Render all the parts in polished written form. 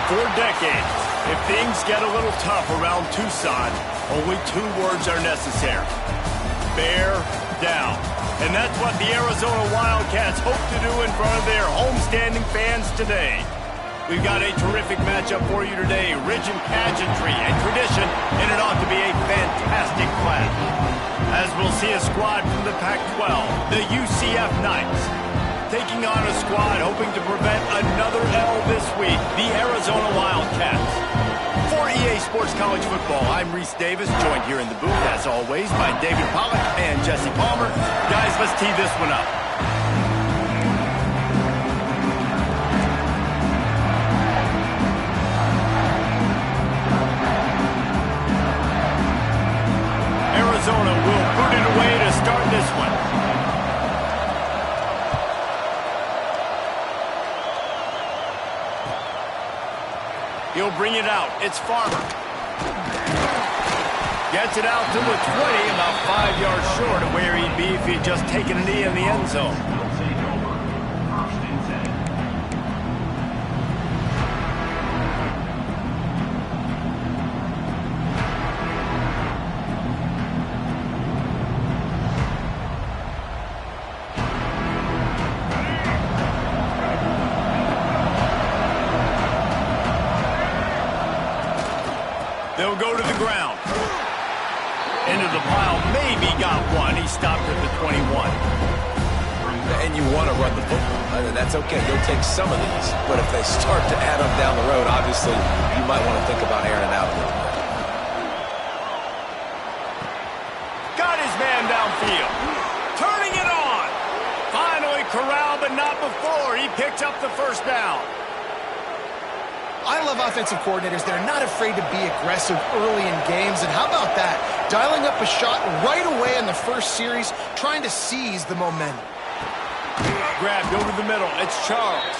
For decades, if things get a little tough around Tucson, only 2 words are necessary. Bear down. And that's what the Arizona Wildcats hope to do in front of their homestanding fans today. We've got a terrific matchup for you today, rich in pageantry and tradition, and it ought to be a fantastic clash. As we'll see a squad from the Pac-12, the UCF Knights, taking on a squad hoping to prevent another L this week, the Arizona Wildcats. For EA Sports College Football, I'm Reese Davis, joined here in the booth, as always, by David Pollack and Jesse Palmer. Guys, let's tee this one up. Arizona will boot it away to start this one. He'll bring it out. It's Farmer. Gets it out to the 20, about 5 yards short of where he'd be if he'd just taken a knee in the end zone. They'll go to the ground. Into the pile, maybe got one. He stopped at the 21. And you want to run the football. That's okay. You'll take some of these. But if they start to add up down the road, obviously, you might want to think about airing it out a little bit. Got his man downfield. Turning it on. Finally corralled, but not before. He picked up the first down. I love offensive coordinators that are not afraid to be aggressive early in games. And how about that? Dialing up a shot right away in the first series, trying to seize the momentum. Grabbed over the middle. It's Charles.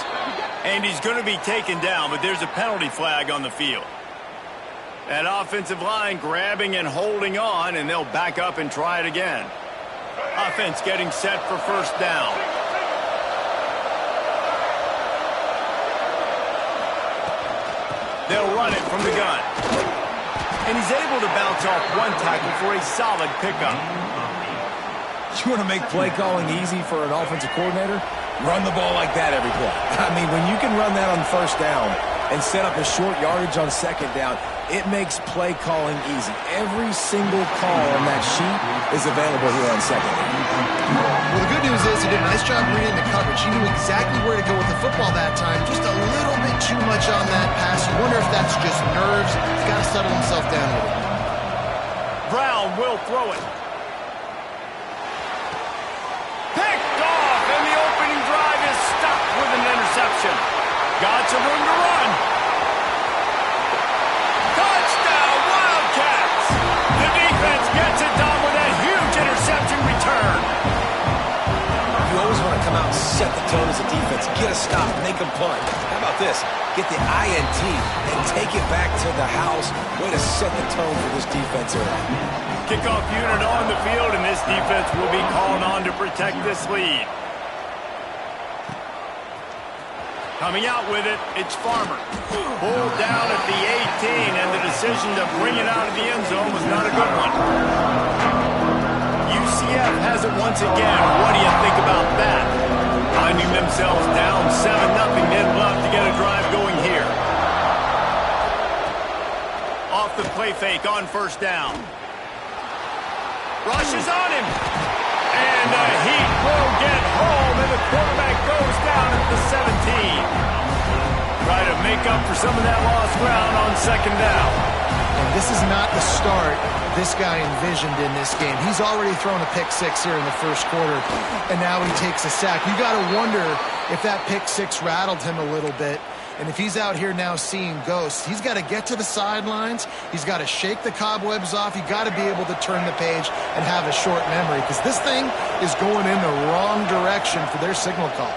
And he's going to be taken down, but there's a penalty flag on the field. That offensive line grabbing and holding on, and they'll back up and try it again. Offense getting set for first down. They'll run it from the gun. And he's able to bounce off one tackle for a solid pickup. You want to make play calling easy for an offensive coordinator? Run the ball like that every play. I mean, when you can run that on first down and set up a short yardage on second down, it makes play calling easy. Every single call on that sheet is available here on second down. Well, the good news is he did a nice job reading the coverage. He knew exactly where to go with the football that time. Just a little bit too much on that pass. You wonder if that's just nerves. He's got to settle himself down a little bit. Brown will throw it. Picked off, and the opening drive is stopped with an interception. Got some room to run. Touchdown, Wildcats! The defense gets it done with a huge interception return. You always want to come out and set the tone as a defense. Get a stop, make them punt. How about this? Get the INT and take it back to the house. Way to set the tone for this defense early. Kickoff unit on the field, and this defense will be called on to protect this lead. Coming out with it, it's Farmer. Pulled down at the 18, and the decision to bring it out of the end zone was not a good one. UCF has it once again. What do you think about that? Finding themselves down 7-0, they'd love to get a drive going here. Off the play fake on first down. Rushes on him. And the Heat will get home, and the quarterback goes down at the 17. Try to make up for some of that lost ground on second down. And this is not the start this guy envisioned in this game. He's already thrown a pick six here in the first quarter, and now he takes a sack. You got to wonder if that pick six rattled him a little bit. And if he's out here now seeing ghosts, he's got to get to the sidelines. He's got to shake the cobwebs off. You've got to be able to turn the page and have a short memory, because this thing is going in the wrong direction for their signal call.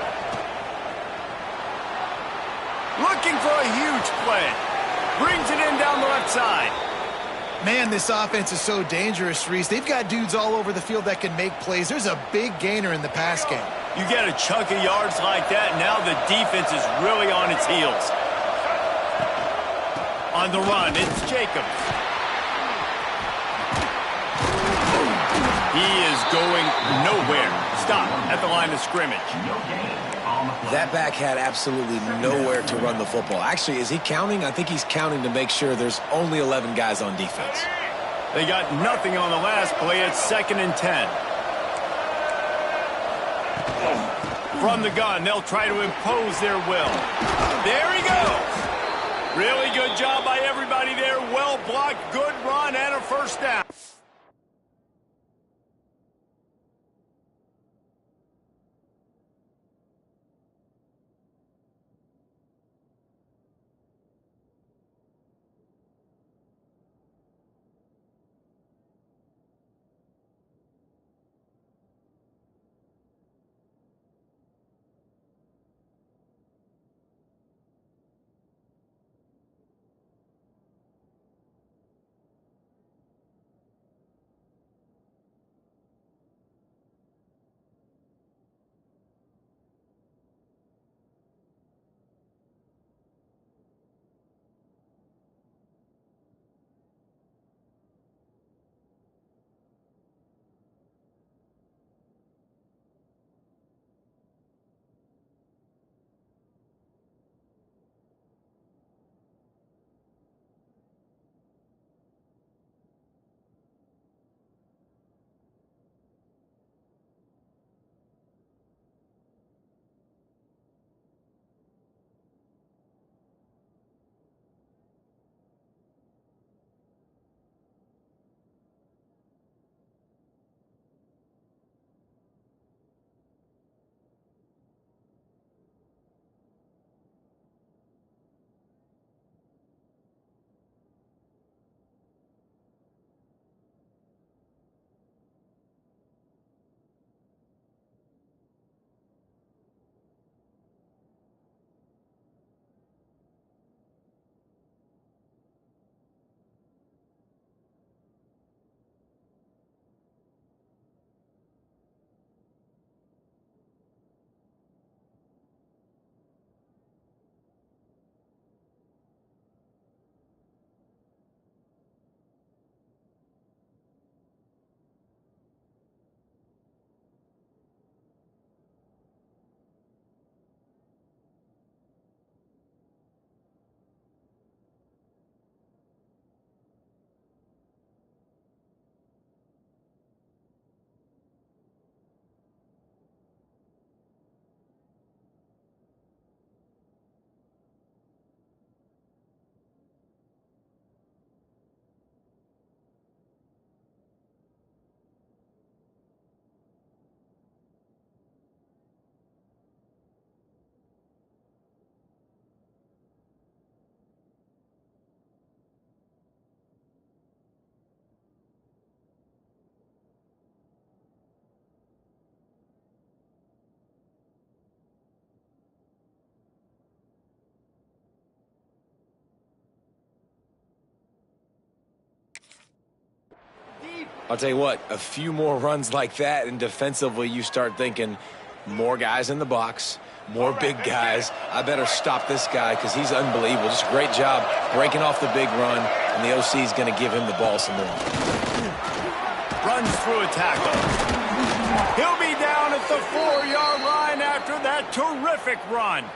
Looking for a huge play. Brings it in down the left side. Man, this offense is so dangerous, Reese. They've got dudes all over the field that can make plays. There's a big gainer in the pass game. You get a chunk of yards like that, now the defense is really on its heels. On the run, it's Jacobs. He is going nowhere. Stop at the line of scrimmage. That back had absolutely nowhere to run the football. Actually, is he counting? I think he's counting to make sure there's only 11 guys on defense. They got nothing on the last play. It's 2nd and 10. From the gun, they'll try to impose their will. There he goes. Really good job by everybody there. Well blocked, good run, and a first down. I'll tell you what, a few more runs like that, and defensively you start thinking more guys in the box, more big guys. I better stop this guy because he's unbelievable. Just a great job breaking off the big run, and the OC is going to give him the ball some more. Runs through a tackle. He'll be down at the 4-yard line after that terrific run.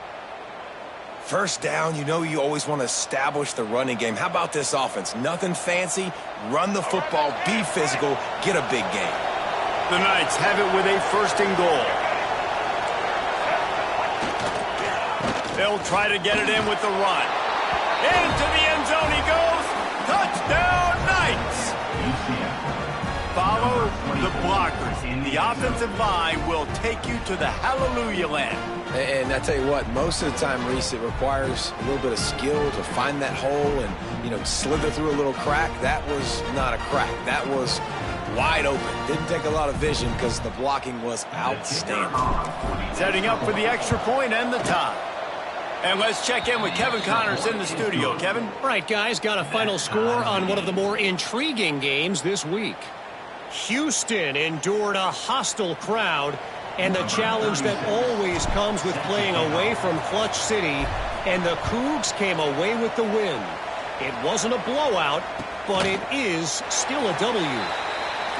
First down, you know you always want to establish the running game. How about this offense? Nothing fancy. Run the football, be physical, get a big gain. The Knights have it with a 1st and goal. They'll try to get it in with the run. Into the end zone he goes. Touchdown, Knights! Follow the blockers. The offensive line will take you to the hallelujah land. And I tell you what, most of the time, Reese, it requires a little bit of skill to find that hole and, you know, slither through a little crack. That was not a crack. That was wide open. Didn't take a lot of vision because the blocking was outstanding. Setting up for the extra point and the tie. And let's check in with Kevin Connors in the studio. Kevin? All right, guys, got a final score on one of the more intriguing games this week. Houston endured a hostile crowd and the challenge that always comes with playing away from Clutch City, and the Cougs came away with the win. It wasn't a blowout, but it is still a W.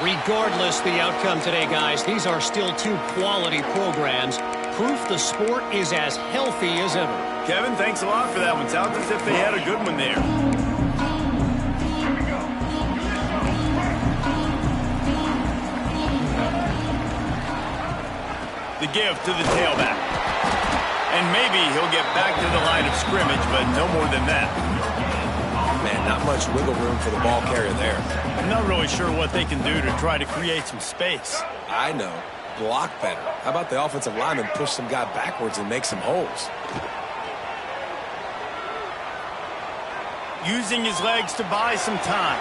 Regardless the outcome today, guys, these are still 2 quality programs. Proof the sport is as healthy as ever. Kevin, thanks a lot for that one. Sounds as if they had a good one there. The give to the tailback. And maybe he'll get back to the line of scrimmage, but no more than that. Man, not much wiggle room for the ball carrier there. I'm not really sure what they can do to try to create some space. I know. Block better. How about the offensive lineman push some guy backwards and make some holes? Using his legs to buy some time.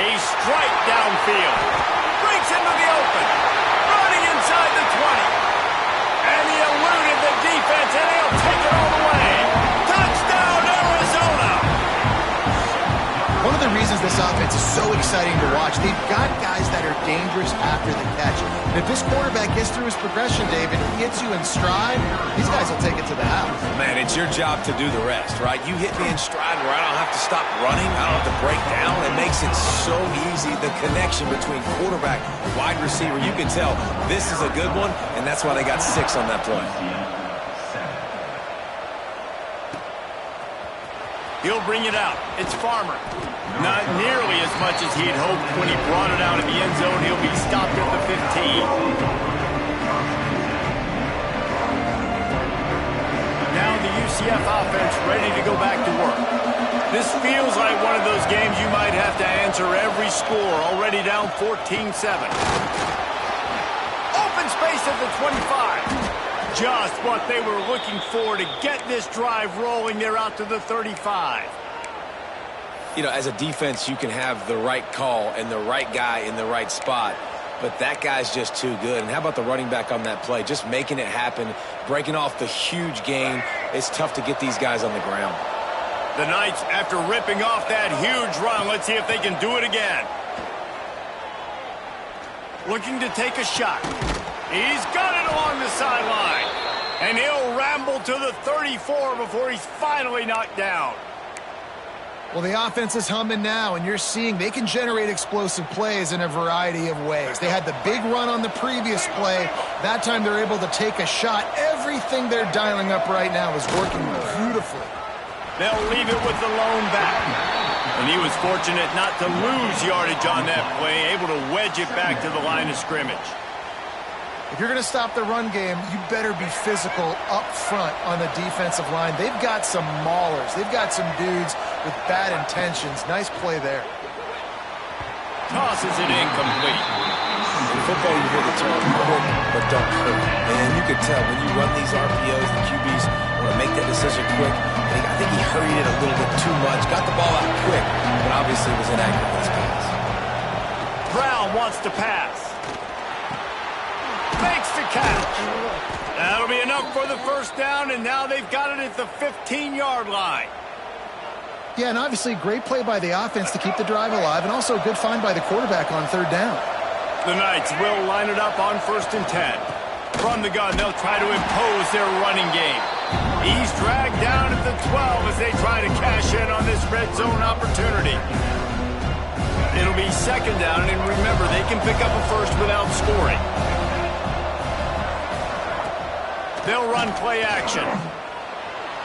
A strike downfield. Breaks into the open. Running inside the 20. And he eluded the defense, and he'll take it all the way. Touchdown, Arizona! One of the reasons this offense is so exciting to watch, they've got guys that are dangerous after the catch. And if this quarterback gets through his progression, David, he hits you in stride, these guys will take it to the house. Man, it's your job to do the rest, right? You hit me in stride where I don't have to stop running. I don't have to break down. It makes it so easy. The connection between quarterback and wide receiver, you can tell this is a good one, and that's why they got 6 on that play. He'll bring it out. It's Farmer. Not nearly as much as he'd hoped when he brought it out of the end zone. He'll be stopped at the 15. Now the UCF offense ready to go back to work. This feels like one of those games you might have to answer every score, already down 14-7. Open space at the 25. Just what they were looking for to get this drive rolling. They're out to the 35. You know, as a defense, you can have the right call and the right guy in the right spot, but that guy's just too good. And how about the running back on that play? Just making it happen, breaking off the huge gain. It's tough to get these guys on the ground. The Knights, after ripping off that huge run, let's see if they can do it again. Looking to take a shot. He's got it along the sideline. And he'll ramble to the 34 before he's finally knocked down. Well, the offense is humming now, and you're seeing they can generate explosive plays in a variety of ways. They had the big run on the previous play. That time they're able to take a shot. Everything they're dialing up right now is working beautifully. They'll leave it with the lone back. And he was fortunate not to lose yardage on that play, able to wedge it back to the line of scrimmage. If you're going to stop the run game, you better be physical up front on the defensive line. They've got some maulers. They've got some dudes with bad intentions. Nice play there. Tosses it incomplete. In football, you hear the term quick, but don't hurt. And you can tell when you run these RPOs, the QBs want to make that decision quick. I think he hurried it a little bit too much. Got the ball out quick, but obviously was inaccurate with his pass. Brown wants to pass. Makes the catch. That'll be enough for the first down, and now they've got it at the 15-yard line. Yeah, and obviously great play by the offense to keep the drive alive, and also a good find by the quarterback on third down. The Knights will line it up on 1st and 10. From the gun, they'll try to impose their running game. He's dragged down at the 12 as they try to cash in on this red zone opportunity. It'll be 2nd down, and remember, they can pick up a first without scoring. They'll run play action.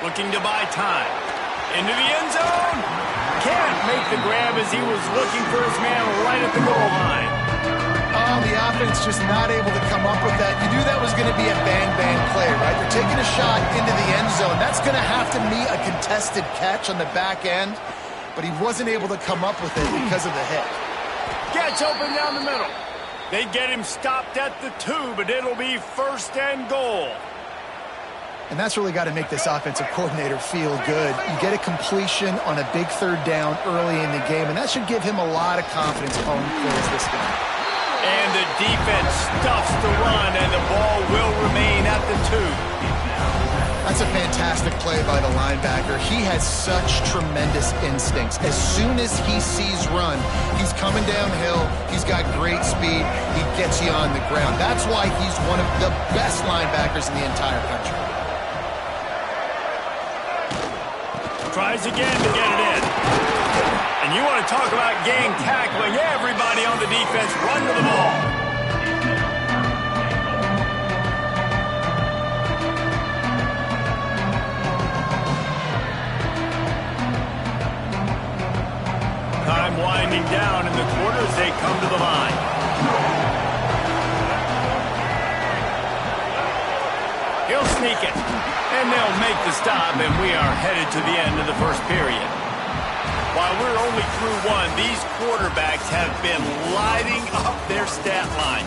Looking to buy time. Into the end zone. Can't make the grab as he was looking for his man right at the goal line. Oh, the offense just not able to come up with that. You knew that was going to be a bang-bang play, right? They're taking a shot into the end zone. That's going to have to be a contested catch on the back end, but he wasn't able to come up with it because of the hit. Gets open down the middle. They get him stopped at the 2, but it'll be 1st and goal. And that's really got to make this offensive coordinator feel good. You get a completion on a big 3rd down early in the game, and that should give him a lot of confidence going towards this game. And the defense stuffs the run, and the ball will remain at the 2. That's a fantastic play by the linebacker. He has such tremendous instincts. As soon as he sees run, he's coming downhill. He's got great speed. He gets you on the ground. That's why he's one of the best linebackers in the entire country. Tries again to get it in. And you want to talk about gang tackling. Everybody on the defense run to the ball. Time winding down in the quarter as they come to the line. He'll sneak it. And they'll make the stop, and we are headed to the end of the 1st period. While we're only through 1, these quarterbacks have been lighting up their stat line.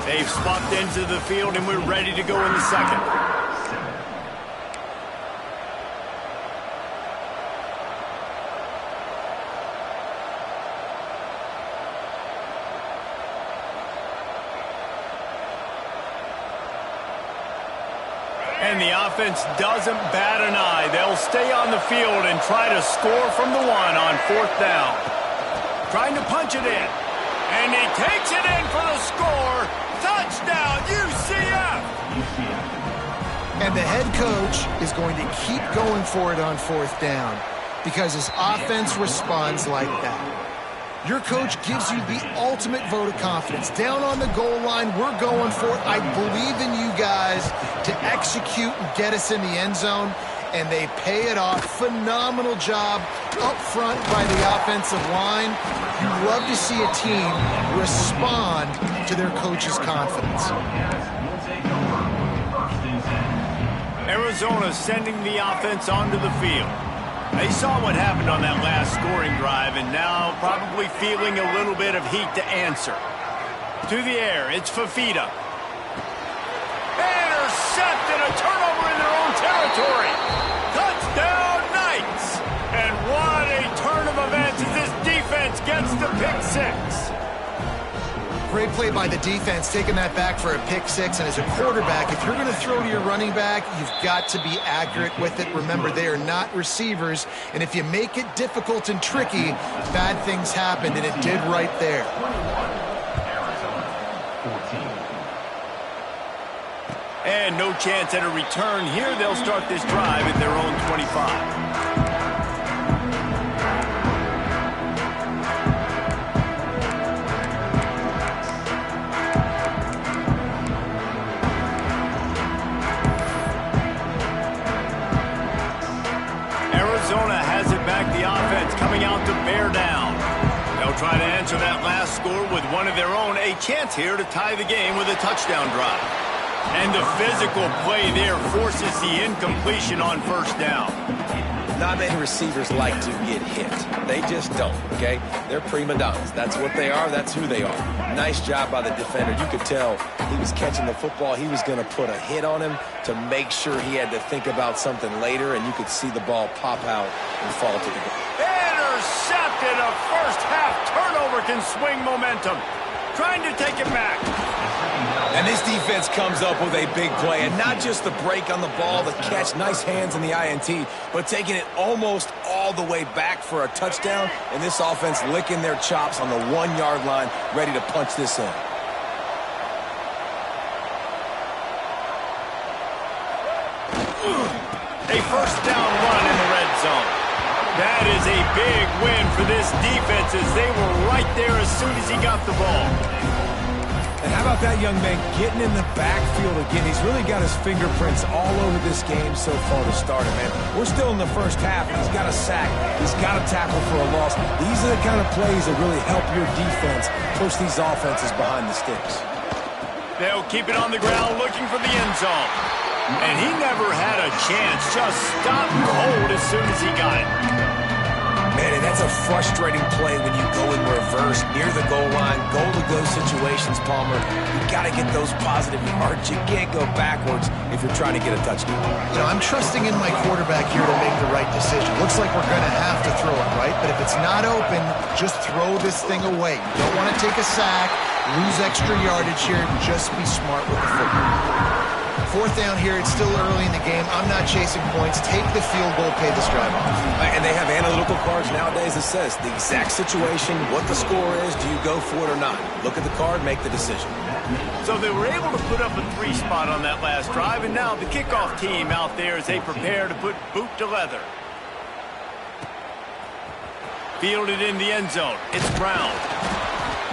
They've swapped into the field, and we're ready to go in the 2nd. And the offense doesn't bat an eye. They'll stay on the field and try to score from the 1 on 4th down. Trying to punch it in. And he takes it in for the score. Touchdown, UCF! And the head coach is going to keep going for it on 4th down because his offense responds like that. Your coach gives you the ultimate vote of confidence. Down on the goal line, we're going for it. I believe in you guys to execute and get us in the end zone, and they pay it off. Phenomenal job up front by the offensive line. You love to see a team respond to their coach's confidence. Arizona sending the offense onto the field. They saw what happened on that last scoring drive, and now probably feeling a little bit of heat to answer. To the air, it's Fafita. Intercepted, a turnover in their own territory. Touchdown, Knights! And what a turn of events as this defense gets the pick 6. Great play by the defense, taking that back for a pick 6. And as a quarterback, if you're going to throw to your running back, you've got to be accurate with it. Remember, they are not receivers. And if you make it difficult and tricky, bad things happen, and it did right there. And no chance at a return here. They'll start this drive at their own 25. Arizona has it back, the offense coming out to bear down. They'll try to answer that last score with one of their own. A chance here to tie the game with a touchdown drive. And the physical play there forces the incompletion on 1st down. Not many receivers like to get hit. They just don't, okay? They're prima donnas. That's what they are. That's who they are. Nice job by the defender. You could tell he was catching the football. He was going to put a hit on him to make sure he had to think about something later, and you could see the ball pop out and fall to the ground. Intercepted. A first-half turnover can swing momentum. Trying to take it back. And this defense comes up with a big play, and not just the break on the ball, the catch, nice hands in the INT, but taking it almost all all the way back for a touchdown, and this offense licking their chops on the 1-yard line, ready to punch this in. A first down run in the red zone. That is a big win for this defense as they were right there as soon as he got the ball. And how about that young man getting in the backfield again? He's really got his fingerprints all over this game so far to start it, man. We're still in the first half, and he's got a sack. He's got a tackle for a loss. These are the kind of plays that really help your defense push these offenses behind the sticks. They'll keep it on the ground looking for the end zone. And he never had a chance. Just stopped cold as soon as he got it. Man, and that's a frustrating play when you go in reverse near the goal line, goal-to-go situations, Palmer. You got to get those positive yards. You can't go backwards if you're trying to get a touchdown. You know, I'm trusting in my quarterback here to make the right decision. Looks like we're going to have to throw it, right? But if it's not open, just throw this thing away. You don't want to take a sack, lose extra yardage here. Just be smart with the football. Fourth down here, it's still early in the game. I'm not chasing points. Take the field goal, pay this drive off. And they have analytical cards nowadays that says the exact situation, what the score is, do you go for it or not? Look at the card, make the decision. So they were able to put up a 3-spot on that last drive, and now the kickoff team out there as they prepare to put boot to leather. Fielded in the end zone. It's Brown.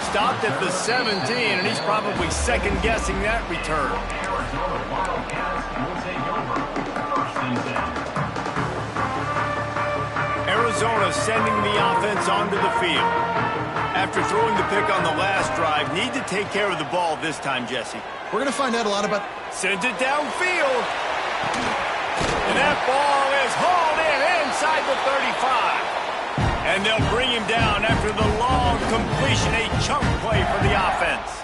Stopped at the 17, and he's probably second-guessing that return. Arizona sending the offense onto the field. After throwing the pick on the last drive, need to take care of the ball this time, Jesse. We're going to find out a lot about... Sends it downfield. And that ball is hauled in inside the 35. And they'll bring him down after the long completion, a chunk play for the offense.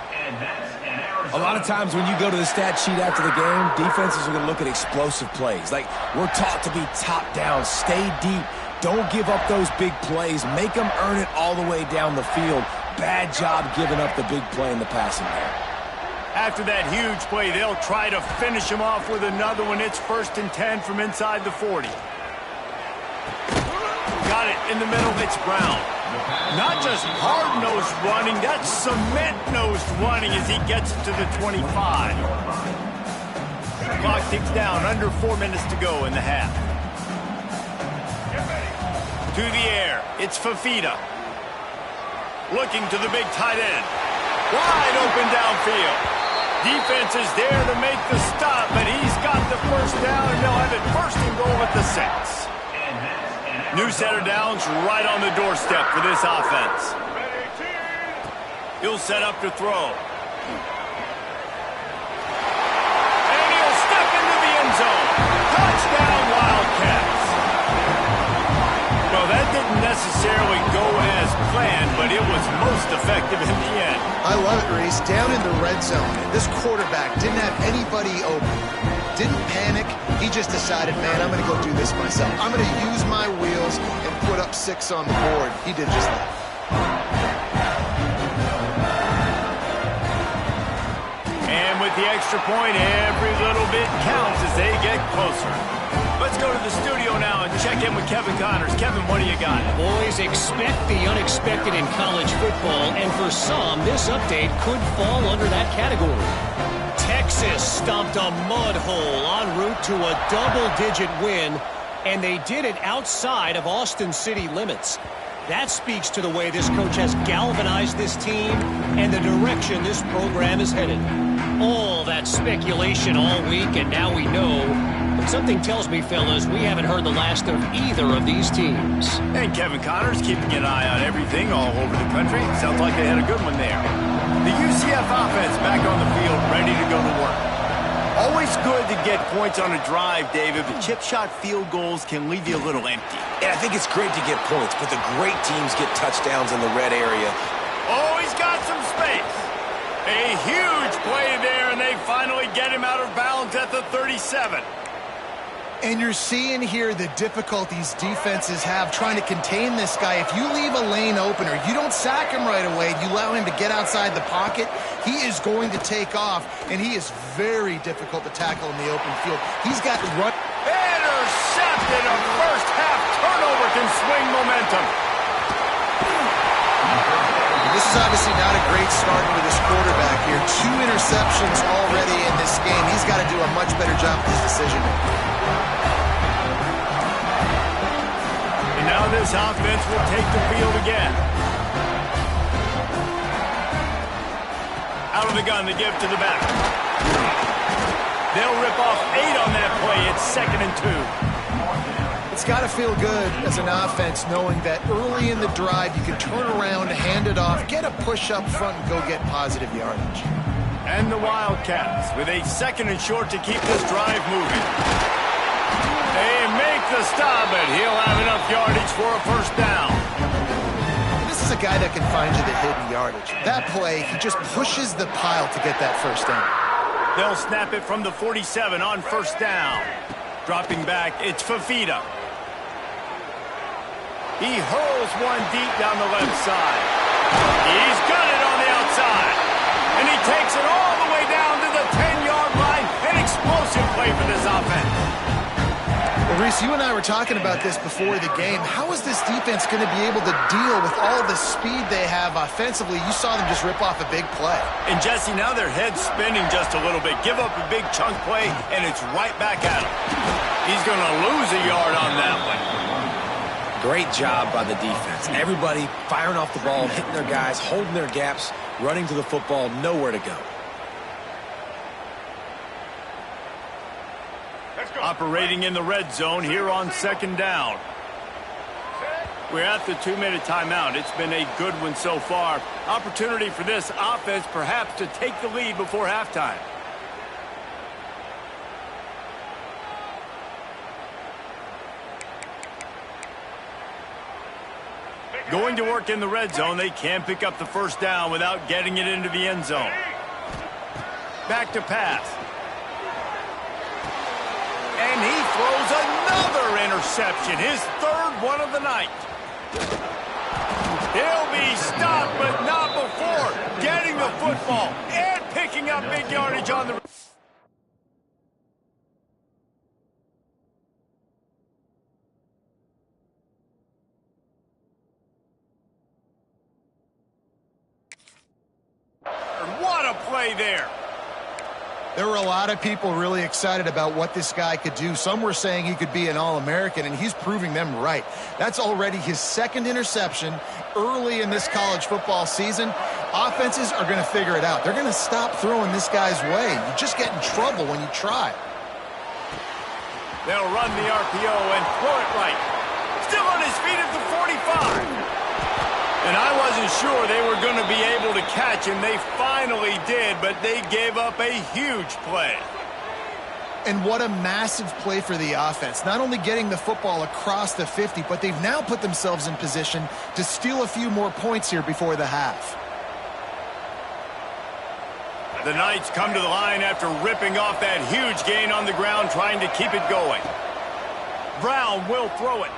A lot of times when you go to the stat sheet after the game, defenses are going to look at explosive plays. Like, we're taught to be top down, stay deep, don't give up those big plays, make them earn it all the way down the field. Bad job giving up the big play in the passing game. After that huge play, they'll try to finish him off with another one. It's 1st and 10 from inside the 40. Got it in the middle. It's Brown. Not just hard-nosed running, that's cement-nosed running as he gets it to the 25. Clock ticks down. Under 4 minutes to go in the half. To the air. It's Fafita. Looking to the big tight end. Wide open downfield. Defense is there to make the stop, but he's got the first down, and they'll have it 1st and goal at the 6. New set of downs right on the doorstep for this offense. He'll set up to throw. And he'll step into the end zone. Touchdown, Wildcats. No, that didn't necessarily go as planned, but it was most effective in the end. I love it, Reese. Down in the red zone, this quarterback didn't have anybody open. Didn't panic. He just decided, man, I'm going to go do this myself. I'm going to use my wheels and put up 6 on the board. He did just that. And with the extra point, every little bit counts as they get closer. Let's go to the studio now and check in with Kevin Connors. Kevin, what do you got? Boys, expect the unexpected in college football, and for some, this update could fall under that category. Texas stomped a mud hole en route to a double-digit win, and they did it outside of Austin city limits. That speaks to the way this coach has galvanized this team and the direction this program is headed. All that speculation all week, and now we know. But something tells me, fellas, we haven't heard the last of either of these teams. And Kevin Connors keeping an eye on everything all over the country. Sounds like they had a good one there. The UCF offense back on the field, ready to go to work. Always good to get points on a drive, David, but chip shot field goals can leave you a little empty. And I think it's great to get points, but the great teams get touchdowns in the red area. Oh, he's got some space. A huge play there, and they finally get him out of bounds at the 37. And you're seeing here the difficulties defenses have trying to contain this guy. If you leave a lane open or you don't sack him right away, you allow him to get outside the pocket, he is going to take off, and he is very difficult to tackle in the open field. He's got to run. Intercepted. A first half turnover can swing momentum. This is obviously not a great start for this quarterback here. 2 interceptions already in this game. He's got to do a much better job with his decision-making. And now this offense will take the field again. Out of the gun, they give to the back. They'll rip off 8 on that play. It's 2nd and 2. It's got to feel good as an offense knowing that early in the drive you can turn around, hand it off, get a push up front, and go get positive yardage. And the Wildcats with a 2nd and short to keep this drive moving. They make the stop, but he'll have enough yardage for a first down. This is a guy that can find you the hidden yardage. That play, he just pushes the pile to get that first down. They'll snap it from the 47 on first down. Dropping back, it's Fafita. He hurls one deep down the left side. He's got it on the outside. And he takes it all the way down to the 10-yard line. An explosive play for this offense. Well, Reese, you and I were talking about this before the game. How is this defense going to be able to deal with all the speed they have offensively? You saw them just rip off a big play. And, Jesse, now their head's spinning just a little bit. Give up a big chunk play, and it's right back at him. He's going to lose a yard on that one. Great job by the defense. Everybody firing off the ball, hitting their guys, holding their gaps, running to the football, nowhere to go. Operating in the red zone here on 2nd down. We're at the 2-minute timeout. It's been a good one so far. Opportunity for this offense perhaps to take the lead before halftime. Going to work in the red zone. They can't pick up the first down without getting it into the end zone. Back to pass. And he throws another interception, his 3rd one of the night. He'll be stopped, but not before getting the football and picking up big yardage on the... What a play there. There were a lot of people really excited about what this guy could do. Some were saying he could be an All-American, and he's proving them right. That's already his 2nd interception early in this college football season. Offenses are going to figure it out. They're going to stop throwing this guy's way. You just get in trouble when you try. They'll run the RPO and throw it right. Still on his feet at the 45. And I wasn't sure they were going to be able to catch him. They finally did, but they gave up a huge play. And what a massive play for the offense. Not only getting the football across the 50, but they've now put themselves in position to steal a few more points here before the half. The Knights come to the line after ripping off that huge gain on the ground, trying to keep it going. Brown will throw it.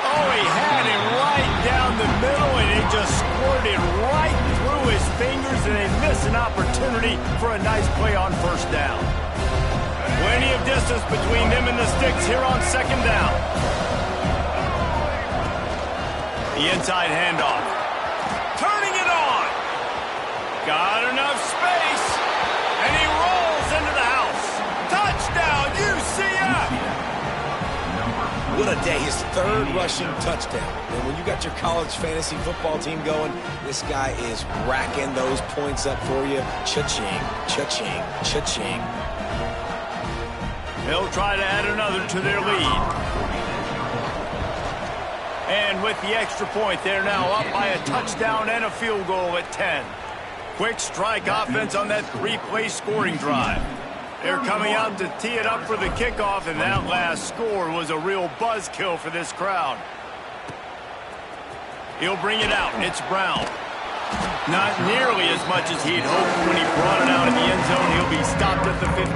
Oh, he had it right down the middle, and it just squirted right through his fingers, and they miss an opportunity for a nice play on first down. Plenty of distance between them and the sticks here on 2nd down. The inside handoff. Turning it on. Got enough space, and he rolls into the house. Touchdown, UCF! What a day. His 3rd rushing touchdown. And when you got your college fantasy football team going, this guy is racking those points up for you. Cha-ching, cha-ching, cha-ching. They'll try to add another to their lead. And with the extra point, they're now up by a touchdown and a field goal at 10. Quick strike offense on that 3-play scoring drive. They're coming out to tee it up for the kickoff, and that last score was a real buzzkill for this crowd. He'll bring it out. It's Brown. Not nearly as much as he'd hoped when he brought it out in the end zone. He'll be stopped at the 15.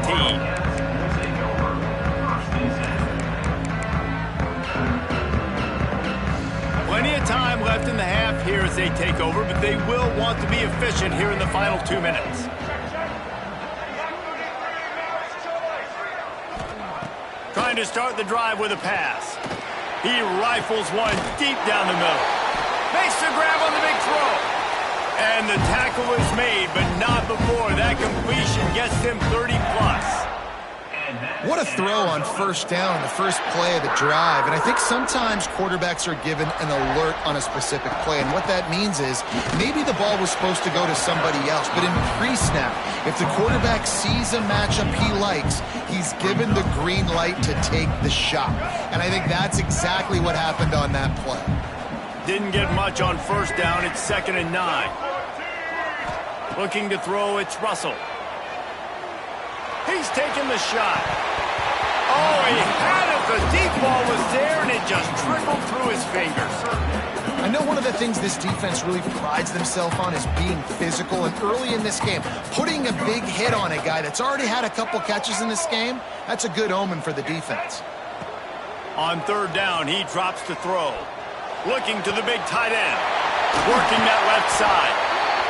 Plenty of time left in the half here as they take over, but they will want to be efficient here in the final 2 minutes. Trying to start the drive with a pass. He rifles one deep down the middle. Makes the grab on the big throw. And the tackle is made, but not before that completion gets him 30-plus. What a throw on first down, the first play of the drive. And I think sometimes quarterbacks are given an alert on a specific play. And what that means is maybe the ball was supposed to go to somebody else. But in pre-snap, if the quarterback sees a matchup he likes, he's given the green light to take the shot. And I think that's exactly what happened on that play. Didn't get much on first down. It's 2nd and 9. Looking to throw, it's Russell. He's taking the shot. Oh, he had it. The deep ball was there, and it just trickled through his fingers. I know one of the things this defense really prides themselves on is being physical, and early in this game, putting a big hit on a guy that's already had a couple catches in this game, that's a good omen for the defense. On 3rd down, he drops to throw. Looking to the big tight end. Working that left side.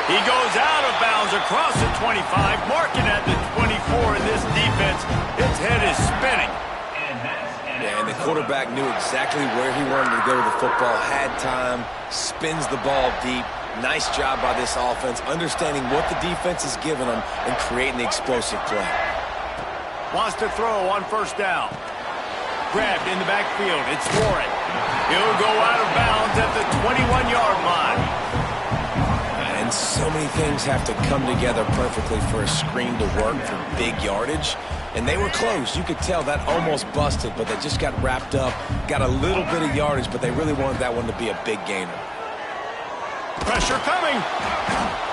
He goes out of bounds across the 25, marking at the 24 in this defense. Its head is spinning. Yeah, and the quarterback knew exactly where he wanted to go with the football, had time, spins the ball deep. Nice job by this offense, understanding what the defense is giving them and creating the explosive play. Wants to throw on first down. Grabbed in the backfield. It's Warren. He'll go out of bounds at the 21-yard line. And so many things have to come together perfectly for a screen to work for big yardage. And they were close. You could tell that almost busted, but they just got wrapped up, got a little bit of yardage, but they really wanted that one to be a big gainer. Pressure coming.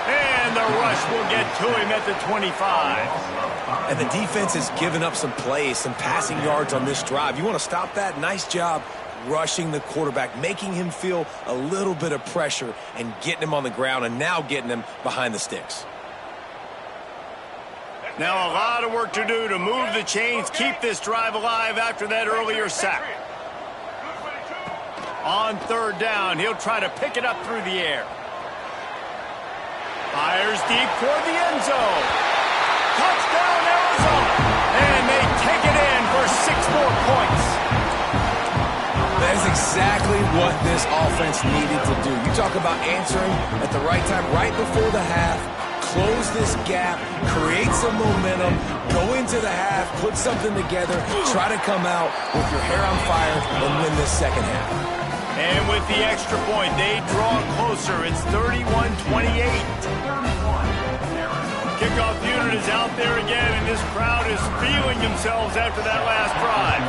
And the rush will get to him at the 25. And the defense has given up some plays, some passing yards on this drive. You want to stop that? Nice job rushing the quarterback, making him feel a little bit of pressure and getting him on the ground and now getting him behind the sticks. Now a lot of work to do to move the chains, keep this drive alive after that earlier sack. On 3rd down, he'll try to pick it up through the air. Fires deep toward the end zone. Touchdown, Arizona. And they take it in for 6 more points. That is exactly what this offense needed to do. You talk about answering at the right time, right before the half, close this gap, create some momentum, go into the half, put something together, try to come out with your hair on fire and win this second half. And with the extra point, they draw closer. It's 31-28. Kickoff unit is out there again, and this crowd is feeling themselves after that last drive.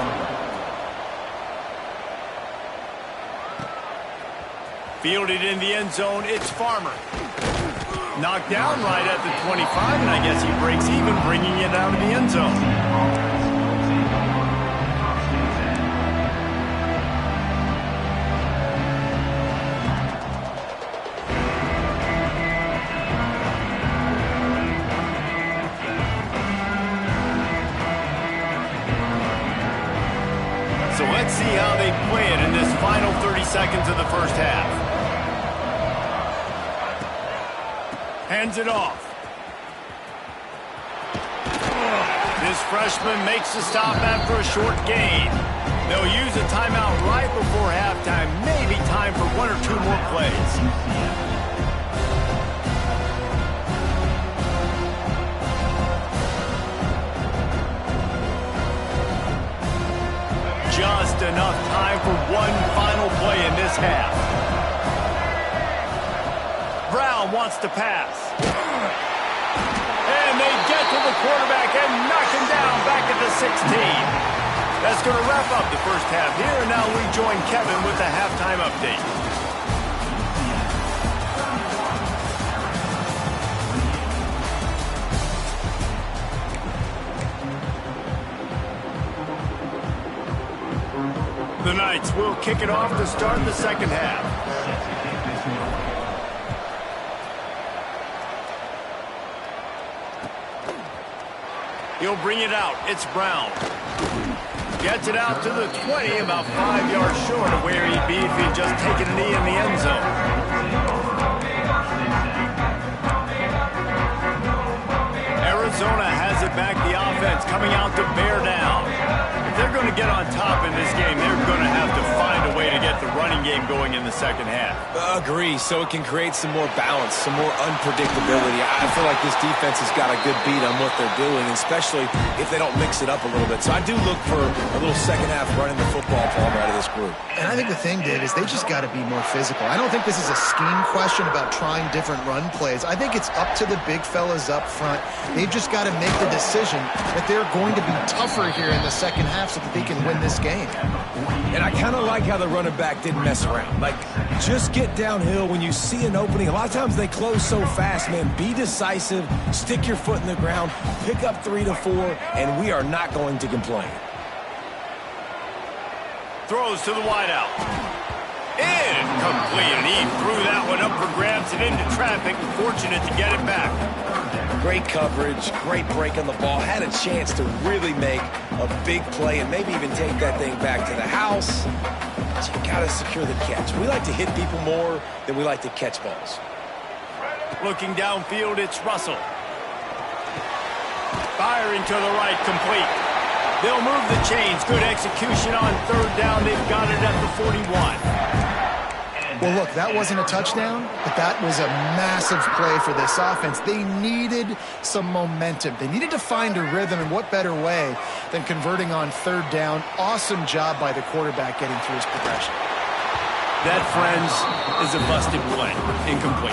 Fielded in the end zone, it's Farmer. Knocked down right at the 25, and I guess he breaks even, bringing it out of the end zone. So let's see how they play it in this final 30 seconds of the first half. Hands it off. This freshman makes the stop after a short gain. They'll use a timeout right before halftime. Maybe time for 1 or 2 more plays. Just enough time for one final play in this half. Brown wants to pass. And they get to the quarterback and knock him down back at the 16. That's going to wrap up the first half here. And now we join Kevin with the halftime update. The Knights will kick it off to start the second half. He'll bring it out. It's Brown. Gets it out to the 20, about 5 yards short of where he'd be if he'd just taken a knee in the end zone. Arizona has it back, the offense coming out to bear down. If they're going to get on top in this game, they're going to have to find a going in the second half. Agree, so it can create some more balance, some more unpredictability. I feel like this defense has got a good beat on what they're doing, especially if they don't mix it up a little bit. So I do look for a little second half running the football, Palmer, out of this group. And I think the thing, Dave, is they just got to be more physical. I don't think this is a scheme question about trying different run plays. I think it's up to the big fellas up front. They've just got to make the decision that they're going to be tougher here in the second half so that they can win this game. And I kind of like how the running back didn't mess around. Like, just get downhill when you see an opening. A lot of times they close so fast, man. Be decisive, stick your foot in the ground, pick up 3 to 4, and we are not going to complain. Throws to the wideout. Incomplete, and he threw that one up for grabs and into traffic. Fortunate to get it back. Great coverage, great break on the ball. Had a chance to really make a big play and maybe even take that thing back to the house. But you got to secure the catch. We like to hit people more than we like to catch balls. Looking downfield, it's Russell. Firing to the right, complete. They'll move the chains. Good execution on third down. They've got it at the 41. Well, look, that wasn't a touchdown, but that was a massive play for this offense. They needed some momentum. They needed to find a rhythm, and what better way than converting on third down. Awesome job by the quarterback getting through his progression. That, friends, is a busted play. Incomplete.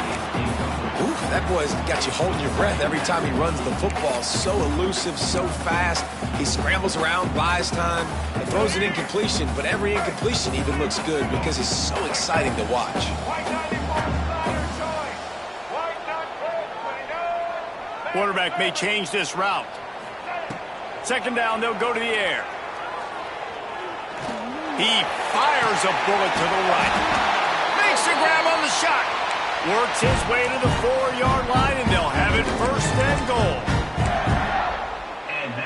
Oof, that boy's got you holding your breath every time he runs the football. So elusive, so fast. He scrambles around, buys time, and throws an incompletion. But every incompletion even looks good because it's so exciting to watch. Quarterback may change this route. Second down, they'll go to the air. He fires a bullet to the right. Makes a grab on the shot. Works his way to the 4-yard line, and they'll have it first and goal.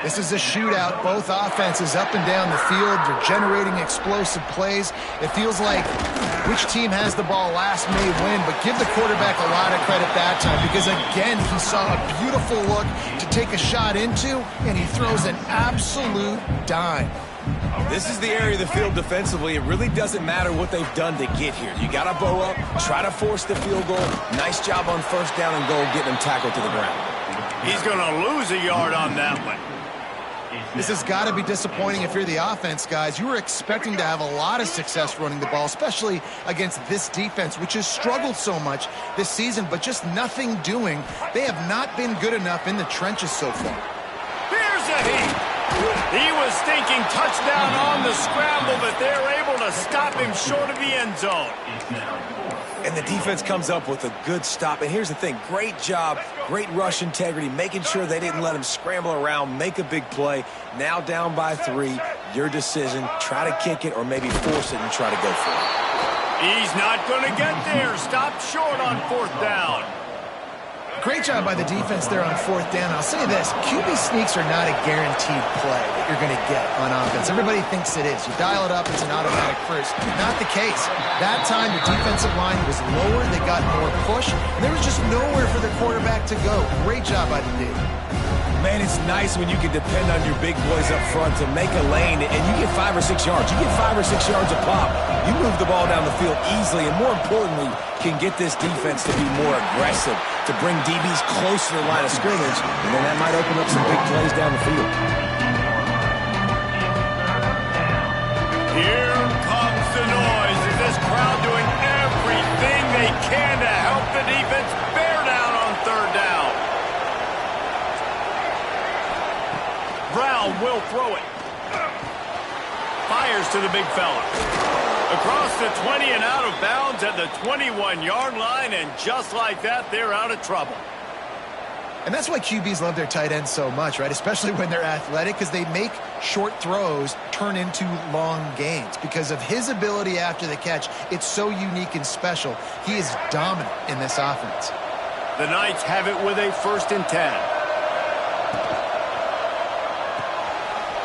This is a shootout. Both offenses up and down the field. They're generating explosive plays. It feels like which team has the ball last may win, but give the quarterback a lot of credit that time because, again, he saw a beautiful look to take a shot into, and he throws an absolute dime. This is the area of the field defensively. It really doesn't matter what they've done to get here. You got to bow up, try to force the field goal. Nice job on first down and goal, getting them tackled to the ground. He's going to lose a yard on that one. This has got to be disappointing if you're the offense, guys. You were expecting to have a lot of success running the ball, especially against this defense, which has struggled so much this season, but just nothing doing. They have not been good enough in the trenches so far. Here's a heat. He was thinking touchdown on the scramble, but they're able to stop him short of the end zone. And the defense comes up with a good stop. And here's the thing, great job, great rush integrity, making sure they didn't let him scramble around, make a big play. Now down by 3, your decision, try to kick it or maybe force it and try to go for it. He's not going to get there. Stop short on fourth down. Great job by the defense there on fourth down. I'll say this, QB sneaks are not a guaranteed play that you're going to get on offense. Everybody thinks it is. You dial it up, it's an automatic first. Not the case. That time, the defensive line was lower. They got more push, and there was just nowhere for the quarterback to go. Great job by the D. Man, it's nice when you can depend on your big boys up front to make a lane, and you get 5 or 6 yards. You get 5 or 6 yards a pop. You move the ball down the field easily, and more importantly, can get this defense to be more aggressive, to bring DBs close to the line of scrimmage, and then that might open up some big plays down the field. Here comes the noise. Is this crowd doing everything they can to help the defense bear down on third down? Brown will throw it. Fires to the big fella. Across the 20 and out of bounds at the 21-yard line, and just like that, they're out of trouble. And that's why QBs love their tight ends so much, right? Especially when they're athletic, because they make short throws turn into long gains. Because of his ability after the catch, it's so unique and special. He is dominant in this offense. The Knights have it with a 1st and 10.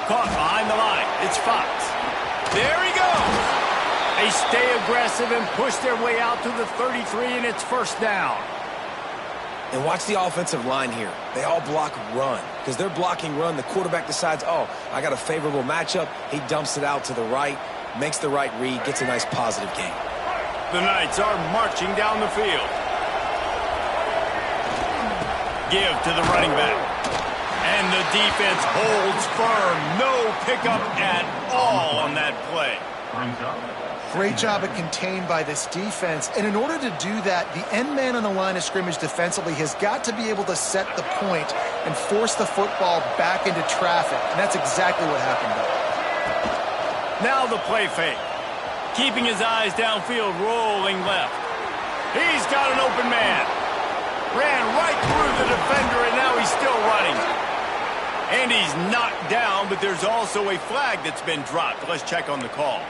Caught behind the line. It's Fox. There he goes. They stay aggressive and push their way out to the 33, and it's first down. And watch the offensive line here. They all block run. Because they're blocking run, the quarterback decides, oh, I got a favorable matchup. He dumps it out to the right, makes the right read, gets a nice positive gain. The Knights are marching down the field. Give to the running back. And the defense holds firm. No pickup at all on that play. Great job of contained by this defense. And in order to do that, the end man on the line of scrimmage defensively has got to be able to set the point and force the football back into traffic. And that's exactly what happened there. Now the play fake. Keeping his eyes downfield, rolling left. He's got an open man. Ran right through the defender, and now he's still running. And he's knocked down, but there's also a flag that's been dropped. Let's check on the call.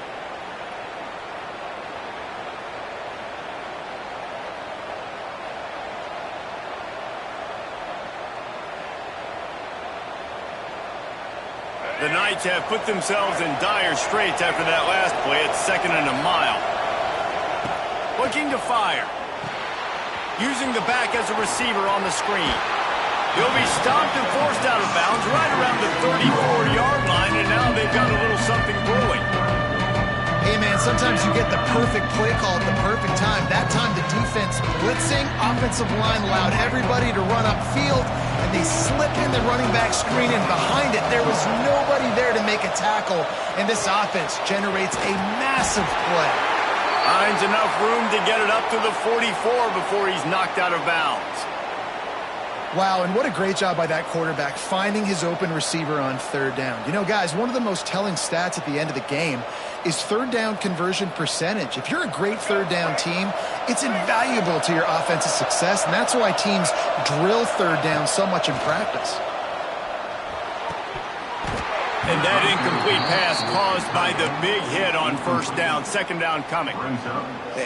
The Knights have put themselves in dire straits after that last play. It's 2nd and a mile. Looking to fire. Using the back as a receiver on the screen. He'll be stopped and forced out of bounds right around the 34-yard line, and now they've got a little something brewing. Hey, man, sometimes you get the perfect play call at the perfect time. That time the defense blitzing, offensive line allowed everybody to run upfield, and they slip in the running back screen, and behind it there was nobody there to make a tackle, and this offense generates a massive play. Finds enough room to get it up to the 44 before he's knocked out of bounds. Wow, and what a great job by that quarterback finding his open receiver on 3rd down. You know, guys, one of the most telling stats at the end of the game is 3rd down conversion percentage. If you're a great 3rd down team, it's invaluable to your offensive success, and that's why teams drill 3rd down so much in practice. And that incomplete pass caused by the big hit on 1st down. 2nd down coming.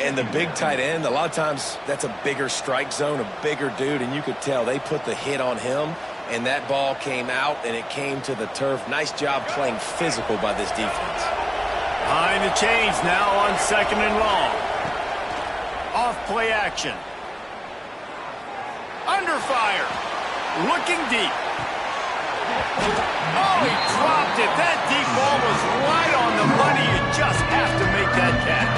And the big tight end, a lot of times that's a bigger strike zone, a bigger dude, and you could tell they put the hit on him, and that ball came out, and it came to the turf. Nice job playing physical by this defense. Behind the chains now on 2nd and long. Off play action. Under fire. Looking deep. Oh, he dropped it. That deep ball was right on the money. You just have to make that catch.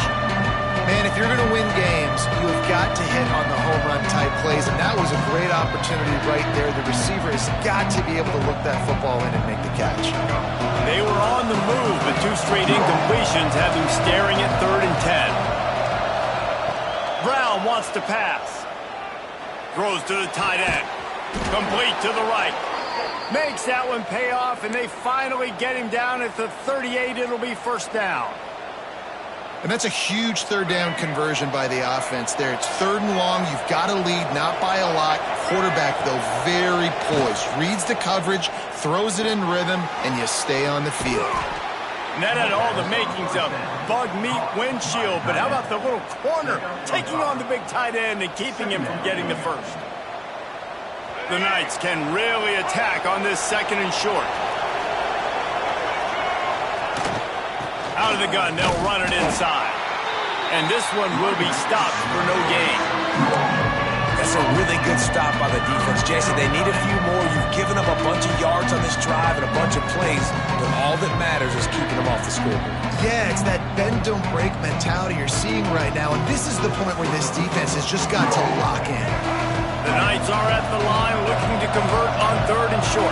Man, if you're going to win games, you have got to hit on the home run type plays, and that was a great opportunity right there. The receiver has got to be able to look that football in and make the catch. They were on the move, but 2 straight incompletions have him staring at 3rd and 10. Brown wants to pass. Throws to the tight end. Complete to the right. Makes that one pay off, and they finally get him down at the 38. It'll be 1st down. And that's a huge 3rd down conversion by the offense there. It's 3rd and long. You've got to lead, not by a lot. Quarterback, though, very poised. Reads the coverage, throws it in rhythm, and you stay on the field. And that had all the makings of bug meat windshield. But how about the little corner taking on the big tight end and keeping him from getting the first? The Knights can really attack on this 2nd and short. Out of the gun, they'll run it inside. And this one will be stopped for no gain. That's a really good stop by the defense. Jason, they need a few more. You've given up a bunch of yards on this drive and a bunch of plays, but all that matters is keeping them off the scoreboard. Yeah, it's that bend, don't break mentality you're seeing right now, and this is the point where this defense has just got to lock in. The Knights are at the line looking to convert on 3rd and short.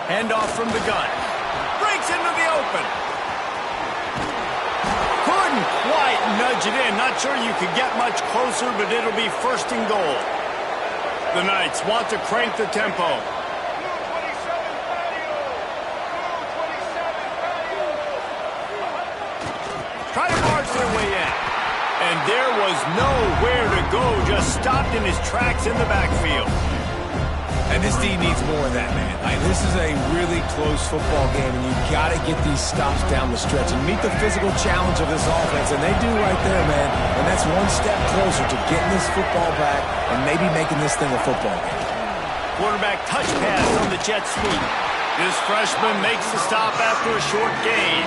Handoff from the gun. Breaks into the open. Couldn't quite nudge it in. Not sure you could get much closer, but it'll be 1st and goal. The Knights want to crank the tempo. Try to march their way in. And there was nowhere to go, just stopped in his tracks in the backfield. And this D needs more of that, man. This is a really close football game, and you've got to get these stops down the stretch and meet the physical challenge of this offense, and they do right there, man. And that's one step closer to getting this football back and maybe making this thing a football game. Quarterback touch pass on the jet sweep. This freshman makes the stop after a short gain.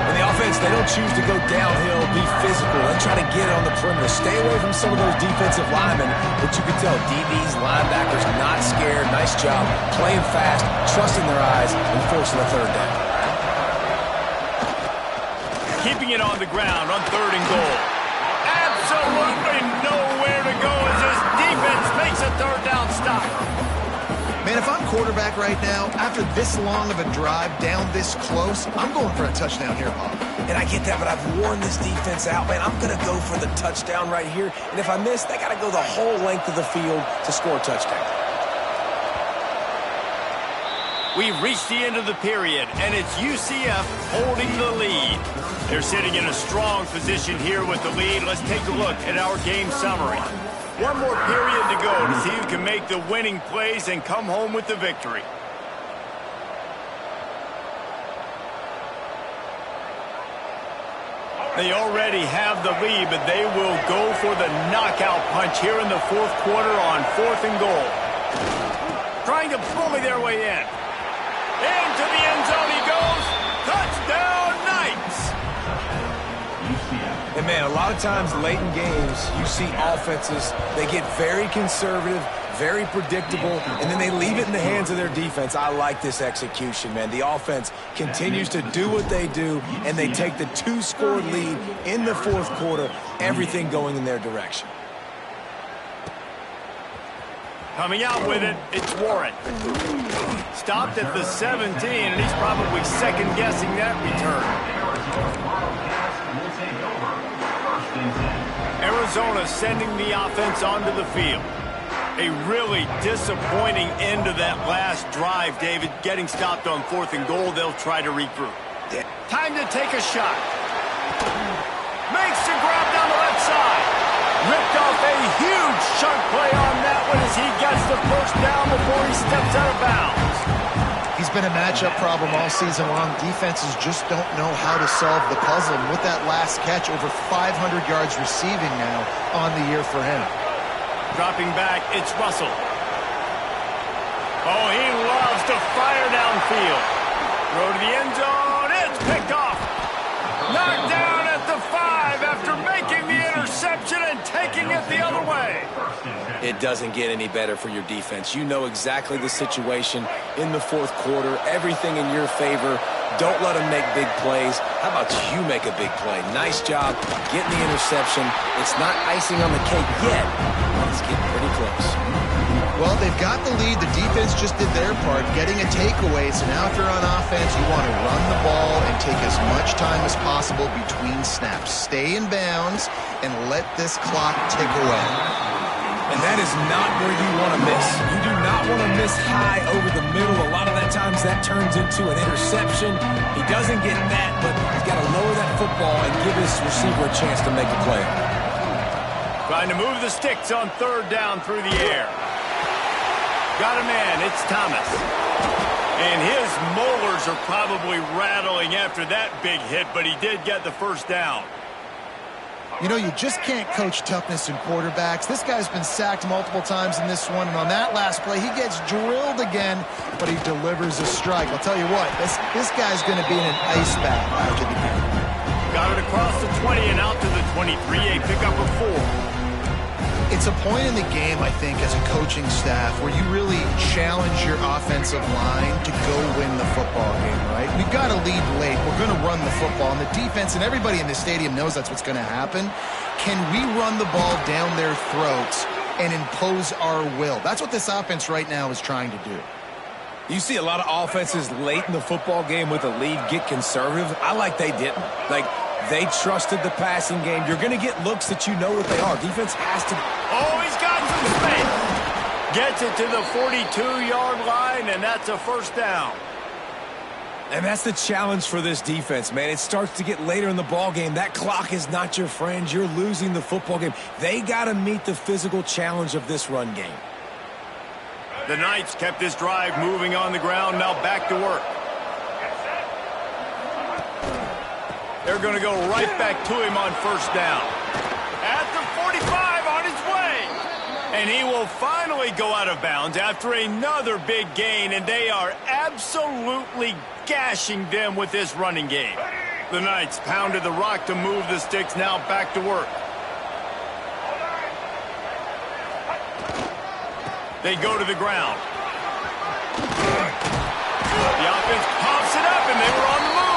And the offense, they don't choose to go downhill, be physical. They try to get on the perimeter. Stay away from some of those defensive linemen. But you can tell DBs, linebackers, not scared. Nice job. Playing fast, trusting their eyes, and forcing the 3rd down. keeping it on the ground on 3rd and goal. Absolutely nowhere to go as this defense makes a 3rd down stop. Man, if I'm quarterback right now, after this long of a drive down this close, I'm going for a touchdown here, Bob. And I get that, but I've worn this defense out, man. I'm going to go for the touchdown right here. And if I miss, they got to go the whole length of the field to score a touchdown. We've reached the end of the period, and it's UCF holding the lead. They're sitting in a strong position here with the lead. Let's take a look at our game summary. One more period to go to see who can make the winning plays and come home with the victory. They already have the lead, but they will go for the knockout punch here in the 4th quarter on 4th and goal. Trying to bully their way in. Into the end zone he goes. Touchdown, Knights! And, man, a lot of times late in games, you see offenses, they get very conservative, very predictable, and then they leave it in the hands of their defense. I like this execution, man. The offense continues to do what they do, and they take the 2-score lead in the 4th quarter, everything going in their direction. Coming out with it, it's Warren. Stopped at the 17, and he's probably second-guessing that return. Arizona sending the offense onto the field. A really disappointing end to that last drive, David. Getting stopped on 4th and goal, they'll try to regroup. Time to take a shot. Makes the grab down the left side. Ripped off a huge chunk play on that one as he gets the 1st down before he steps out of bounds. He's been a matchup problem all season long. Defenses just don't know how to solve the puzzle. And with that last catch, over 500 yards receiving now on the year for him. Dropping back, it's Russell. Oh, he loves to fire downfield. Throw to the end zone, it's picked off. Knocked down at the 5 after making the interception and taking it the other way. It doesn't get any better for your defense. You know exactly the situation in the 4th quarter. Everything in your favor. Don't let them make big plays. How about you make a big play? Nice job getting the interception. It's not icing on the cake yet, but it's getting pretty close. Well, they've got the lead. The defense just did their part, getting a takeaway. So now if you're on offense, you want to run the ball and take as much time as possible between snaps. Stay in bounds and let this clock tick away. And that is not where you want to miss. You do not want to miss high over the middle. A lot of that times that turns into an interception. He doesn't get that, but he's got to lower that football and give his receiver a chance to make a play. Trying to move the sticks on 3rd down through the air. Got a man, it's Thomas. And his molars are probably rattling after that big hit, but he did get the 1st down. You know, you just can't coach toughness in quarterbacks. This guy's been sacked multiple times in this one, and on that last play, he gets drilled again, but he delivers a strike. I'll tell you what, this guy's going to be in an ice bath after the game. Got it across the 20 and out to the 23, a pickup of 4. It's a point in the game, I think, as a coaching staff where you really challenge your offensive line to go win the football game, right? We've got to lead late. We're going to run the football, and the defense and everybody in the stadium knows that's what's going to happen. Can we run the ball down their throats and impose our will? That's what this offense right now is trying to do. You see a lot of offenses late in the football game with a lead get conservative. I like they didn't. Like, they trusted the passing game. You're going to get looks that you know what they are. Defense has to. Oh, he's got some space. Gets it to the 42-yard line, and that's a 1st down. And that's the challenge for this defense, man. It starts to get later in the ball game. That clock is not your friend. You're losing the football game. They got to meet the physical challenge of this run game. The Knights kept this drive moving on the ground. Now back to work. They're going to go right back to him on 1st down. At the 45, on his way. And he will finally go out of bounds after another big gain, and they are absolutely gashing them with this running game. The Knights pounded the rock to move the sticks, now back to work. They go to the ground. The offense pops it up, and they were on the move.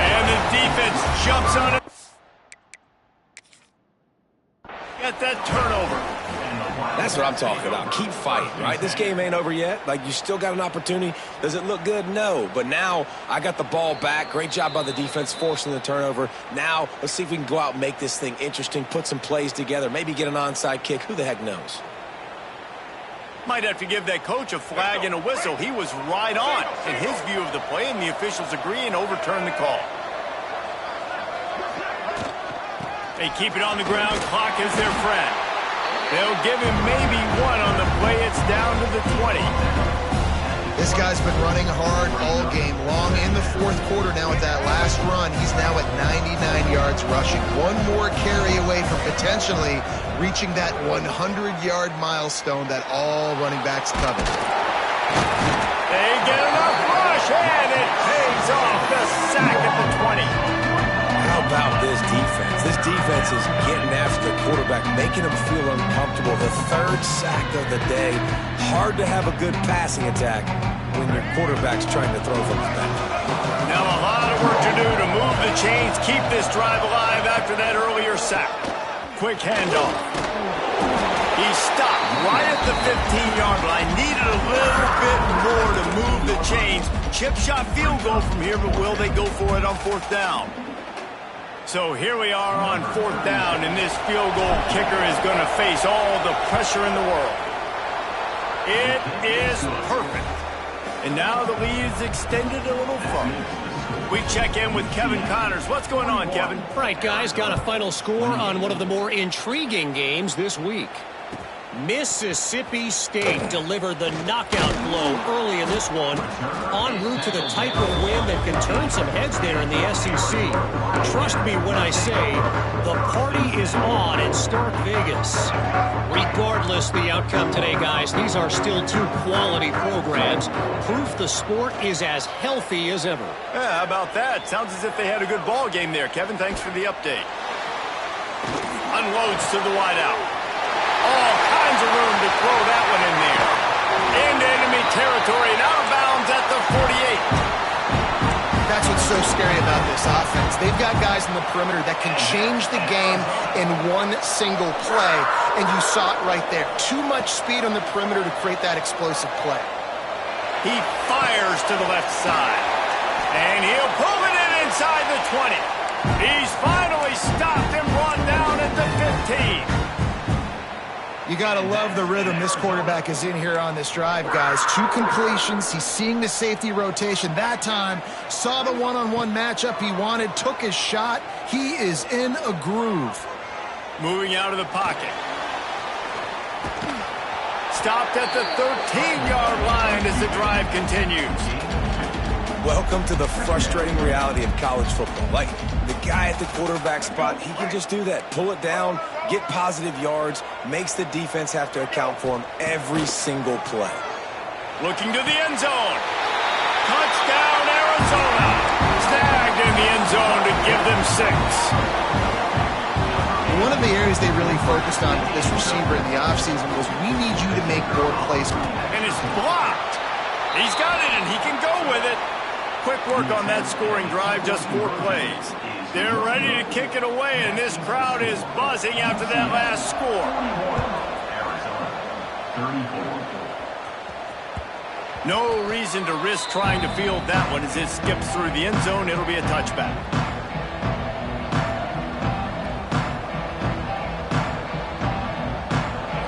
And the defense jumps on it. Get that turnover. That's what I'm talking about. Keep fighting, right? This game ain't over yet. Like, you still got an opportunity. Does it look good? No. But now I got the ball back. Great job by the defense forcing the turnover. Now let's see if we can go out and make this thing interesting, put some plays together, maybe get an onside kick. Who the heck knows? Might have to give that coach a flag and a whistle. He was right on in his view of the play, and the officials agree and overturn the call. They keep it on the ground. Clock is their friend. They'll give him maybe one on the play. It's down to the 20. This guy's been running hard all game long. In the fourth quarter now with that last run, he's now at 99 yards rushing. One more carry away from potentially reaching that 100-yard milestone that all running backs covet. They get enough rush, and it pays off. The sack at the 20. How about this defense? This defense is getting after the quarterback, making him feel uncomfortable. The third sack of the day. Hard to have a good passing attack when your quarterback's trying to throw from the back. Now a lot of work to do to move the chains, keep this drive alive after that earlier sack. Quick handoff. He stopped right at the 15-yard line. Needed a little bit more to move the chains. Chip shot field goal from here, but will they go for it on fourth down? So here we are on fourth down, and this field goal kicker is going to face all the pressure in the world. It is perfect. And now the lead is extended a little further. We check in with Kevin Connors. What's going on, Kevin? Right, guys, got a final score on one of the more intriguing games this week. Mississippi State delivered the knockout blow early in this one, en route to the type of win that can turn some heads there in the SEC. Trust me when I say the party is on in Stark Vegas. Regardless the outcome today, guys, these are still two quality programs. Proof the sport is as healthy as ever. Yeah, how about that? Sounds as if they had a good ball game there. Kevin, thanks for the update. Unloads to the wideout. All kinds of room to throw that one in there. Into enemy territory and out of bounds at the 48. That's what's so scary about this offense. They've got guys in the perimeter that can change the game in one single play, and you saw it right there. Too much speed on the perimeter to create that explosive play. He fires to the left side, and he'll pull it in inside the 20. He's finally stopped and brought down at the 15. You got to love the rhythm this quarterback is in here on this drive, guys. 2 completions. He's seeing the safety rotation. That time, saw the one-on-one matchup he wanted, took his shot. He is in a groove. Moving out of the pocket. Stopped at the 13-yard line as the drive continues. Welcome to the frustrating reality of college football. Like, the guy at the quarterback spot, he can just do that. Pull it down, get positive yards, makes the defense have to account for him every single play. Looking to the end zone. Touchdown, Arizona. Snagged in the end zone to give them 6. One of the areas they really focused on with this receiver in the offseason was we need you to make more plays. And it's blocked. He's got it, and he can go with it. Quick work on that scoring drive, just 4 plays. They're ready to kick it away, and this crowd is buzzing after that last score. No reason to risk trying to field that one as it skips through the end zone. It'll be a touchback.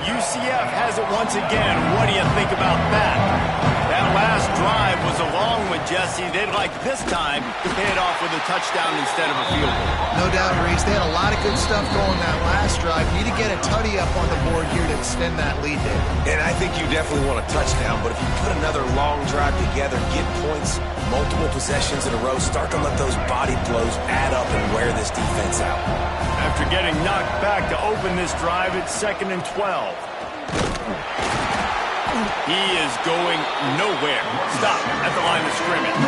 UCF has it once again. What do you think about that? That last drive was a long one, Jesse. They'd like this time to pay it off with a touchdown instead of a field goal. No doubt, Reese. They had a lot of good stuff going that last drive. Need to get a tutty up on the board here to extend that lead there. And I think you definitely want a touchdown, but if you put another long drive together, get points, multiple possessions in a row, start to let those body blows add up and wear this defense out. After getting knocked back to open this drive, it's 2nd and 12. He is going nowhere. Stop at the line of scrimmage.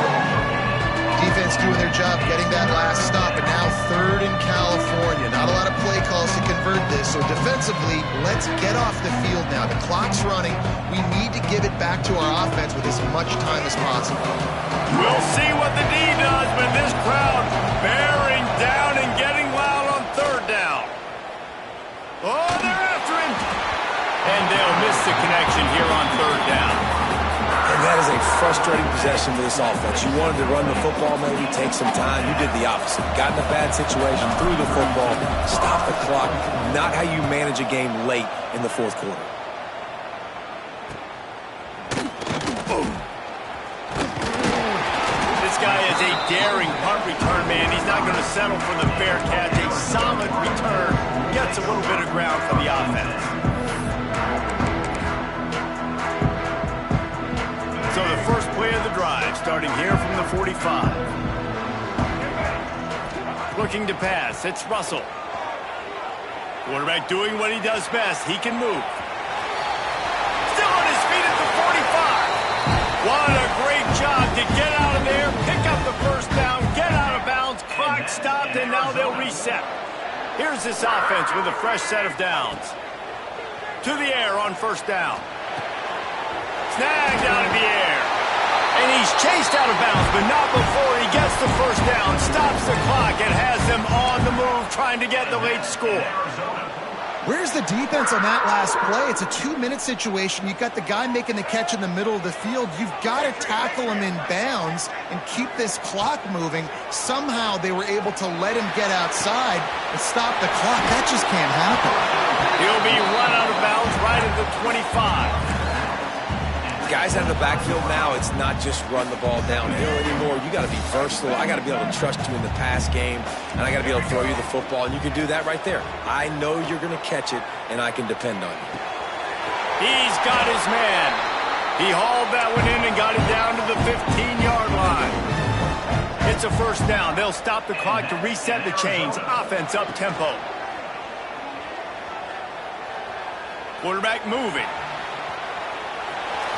Defense doing their job getting that last stop, and now 3rd in California. Not a lot of play calls to convert this, so defensively, let's get off the field now. The clock's running. We need to give it back to our offense with as much time as possible. We'll see what the D does, but this crowd bears a connection here on third down. And that is a frustrating possession for this offense. You wanted to run the football, maybe take some time. You did the opposite. Got in a bad situation, threw the football, stopped the clock. Not how you manage a game late in the fourth quarter. This guy is a daring punt return man. He's not going to settle for the fair catch. A solid return. Gets a little bit of ground for the offense. So the first play of the drive, starting here from the 45. Looking to pass, it's Russell. Quarterback doing what he does best. He can move. Still on his feet at the 45. What a great job to get out of there, pick up the first down, get out of bounds, clock stopped, and now they'll reset. Here's this offense with a fresh set of downs. To the air on first down. Snagged out of the air. And he's chased out of bounds, but not before he gets the first down, stops the clock, and has them on the move trying to get the late score. Where's the defense on that last play? It's a 2-minute situation. You've got the guy making the catch in the middle of the field. You've got to tackle him in bounds and keep this clock moving. Somehow they were able to let him get outside and stop the clock. That just can't happen. He'll be run out of bounds right at the 25. Guys out of the backfield now, it's not just run the ball downhill anymore. You got to be versatile. I got to be able to trust you in the pass game, and I got to be able to throw you the football, and you can do that right there. I know you're going to catch it, and I can depend on you. He's got his man. He hauled that one in and got it down to the 15-yard line. It's a first down. They'll stop the clock to reset the chains. Offense up tempo. Quarterback moving.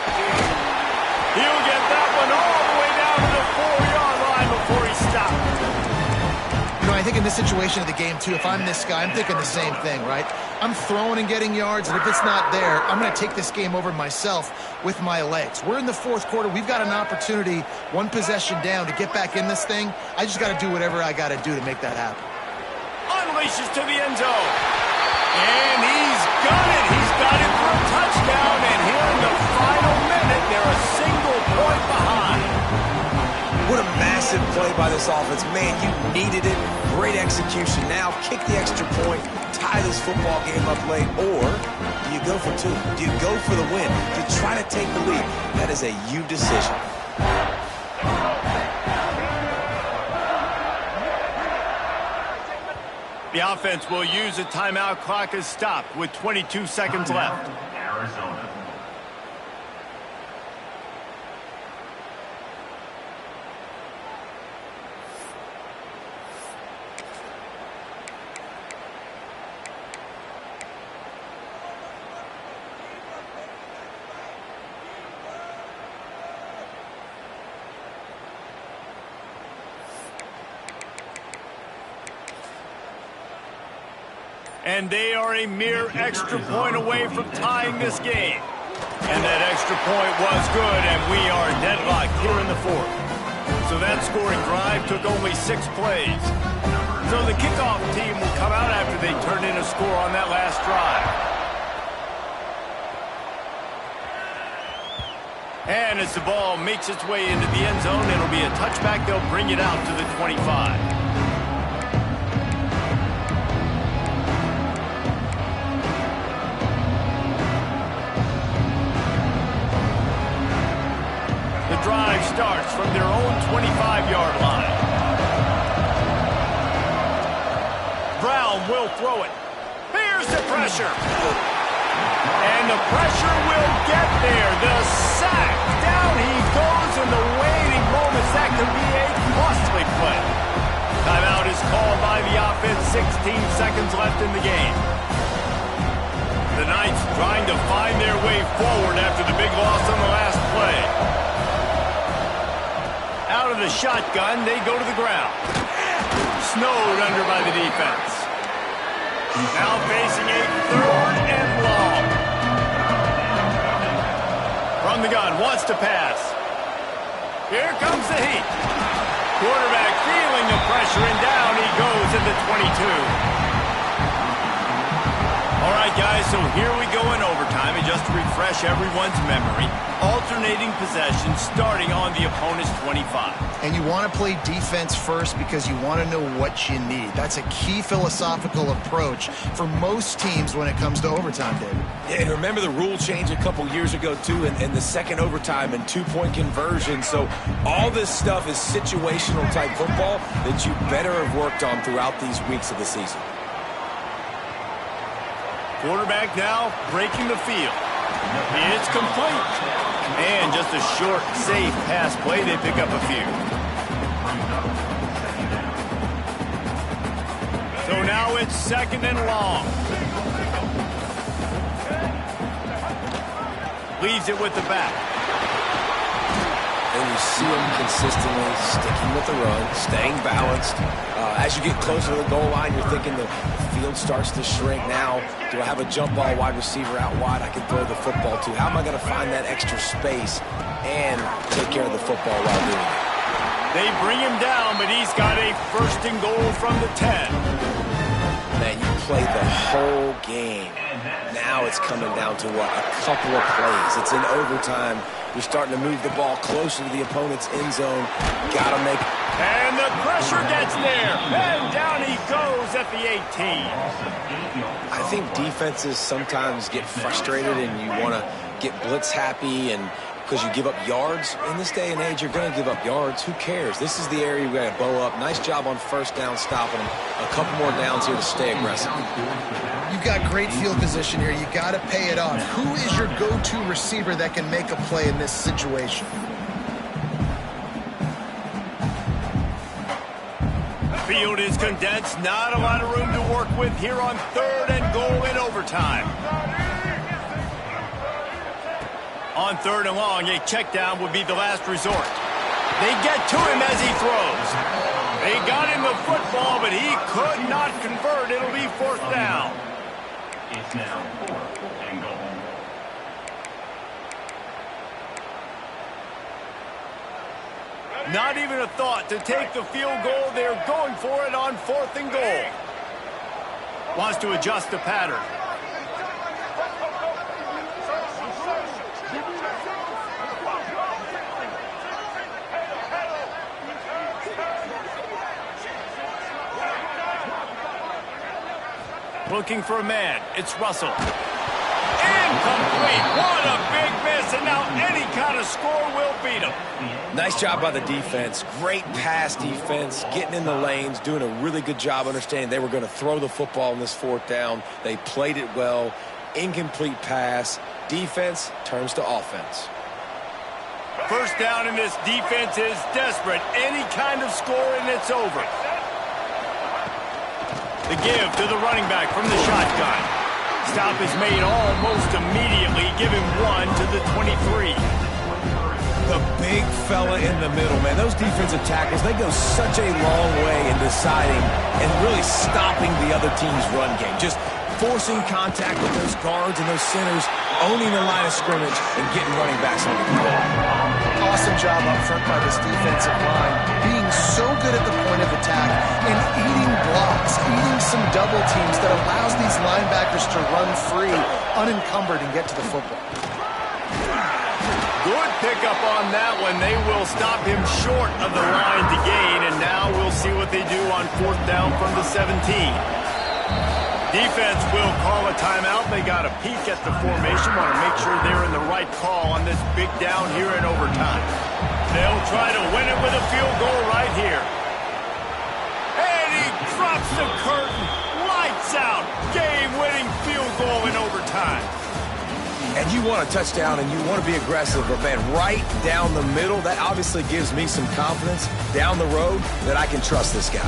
He'll get that one all the way down to the 4-yard line before he stopped. You know, I think in this situation of the game, too, if I'm this guy, I'm thinking the same thing, right? I'm throwing and getting yards, and if it's not there, I'm going to take this game over myself with my legs. We're in the fourth quarter. We've got an opportunity, one possession down, to get back in this thing. I just got to do whatever I got to do to make that happen. Unleashes to the end zone. And he's got it. He's got it for a touchdown, and here in the final minute, they're a single point behind. What a massive play by this offense. Man, you needed it. Great execution. Now kick the extra point, tie this football game up late, or do you go for two? Do you go for the win? Do you try to take the lead? That is a you decision. The offense will use a timeout. Clock is stopped with 22 seconds left. Arizona. And they are a mere extra point away from tying this game. And that extra point was good, and we are deadlocked here in the fourth. So that scoring drive took only 6 plays. So the kickoff team will come out after they turn in a score on that last drive. And as the ball makes its way into the end zone, it'll be a touchback. They'll bring it out to the 25. Drive starts from their own 25-yard line. Brown will throw it. Here's the pressure. And the pressure will get there. The sack. Down he goes in the waiting moments. That could be a costly play. Timeout is called by the offense. 16 seconds left in the game. The Knights trying to find their way forward after the big loss on the last play. Out of the shotgun, they go to the ground. Snowed under by the defense. Now facing a 3rd and long. From the gun, wants to pass. Here comes the heat. Quarterback feeling the pressure, and down he goes at the 22. All right, guys, so here we go in overtime. In just to refresh everyone's memory. Alternating possession starting on the opponent's 25. And you want to play defense first because you want to know what you need. That's a key philosophical approach for most teams when it comes to overtime, David. Yeah, and remember the rule change a couple years ago, too, and the second overtime and two-point conversion. So all this stuff is situational type football that you better have worked on throughout these weeks of the season. Quarterback now breaking the field. It's complete. And just a short, safe pass play. They pick up a few. So now it's second and long. Leaves it with the back. And you see him consistently sticking with the run, staying balanced. As you get closer to the goal line, you're thinking the field starts to shrink. Now, do I have a jump ball wide receiver out wide I can throw the football to? How am I going to find that extra space and take care of the football while doing it? They bring him down, but he's got a first and goal from the 10. Man, you played the whole game. Now it's coming down to what? A couple of plays. It's in overtime. You're starting to move the ball closer to the opponent's end zone. Got to make... And the pressure gets there. And down he goes at the 18. I think defenses sometimes get frustrated and you want to get blitz happy and because you give up yards. In this day and age, you're going to give up yards. Who cares? This is the area we got to bow up. Nice job on first down stopping them. A couple more downs here to stay aggressive. You've got great field position here. You got to pay it off. Who is your go-to receiver that can make a play in this situation? Field is condensed. Not a lot of room to work with here on third and goal in overtime. On third and long, a check down would be the last resort. They get to him as he throws. They got him the football, but he could not convert. It'll be fourth down. It's now fourth and goal. Not even a thought to take the field goal. They're going for it on fourth and goal. Wants to adjust the pattern. Looking for a man. It's Russell. Incomplete. What a big miss, and now any kind of score will beat him. Nice job by the defense. Great pass defense, getting in the lanes, doing a really good job understanding they were going to throw the football in this fourth down. They played it well. Incomplete pass. Defense turns to offense. First down, and this defense is desperate. Any kind of score, and it's over. The give to the running back from the shotgun. Stop is made almost immediately, giving one to the 23. The big fella in the middle, man. Those defensive tackles, they go such a long way in deciding and really stopping the other team's run game. Just forcing contact with those guards and those centers, owning the line of scrimmage, and getting running backs on the field. Awesome job up front by this defensive line, being so good at the point of attack and eating blocks, eating some double teams that allows these linebackers to run free, unencumbered, and get to the football. Good pickup on that one. They will stop him short of the line to gain, and now we'll see what they do on fourth down from the 17. Defense will call a timeout. They got a peek at the formation, want to make sure they're in the right call on this big down here in overtime. They'll try to win it with a field goal right here. And he drops the curtain. Lights out. Game-winning field goal in overtime. And you want a touchdown and you want to be aggressive, but man, right down the middle, that obviously gives me some confidence down the road that I can trust this guy.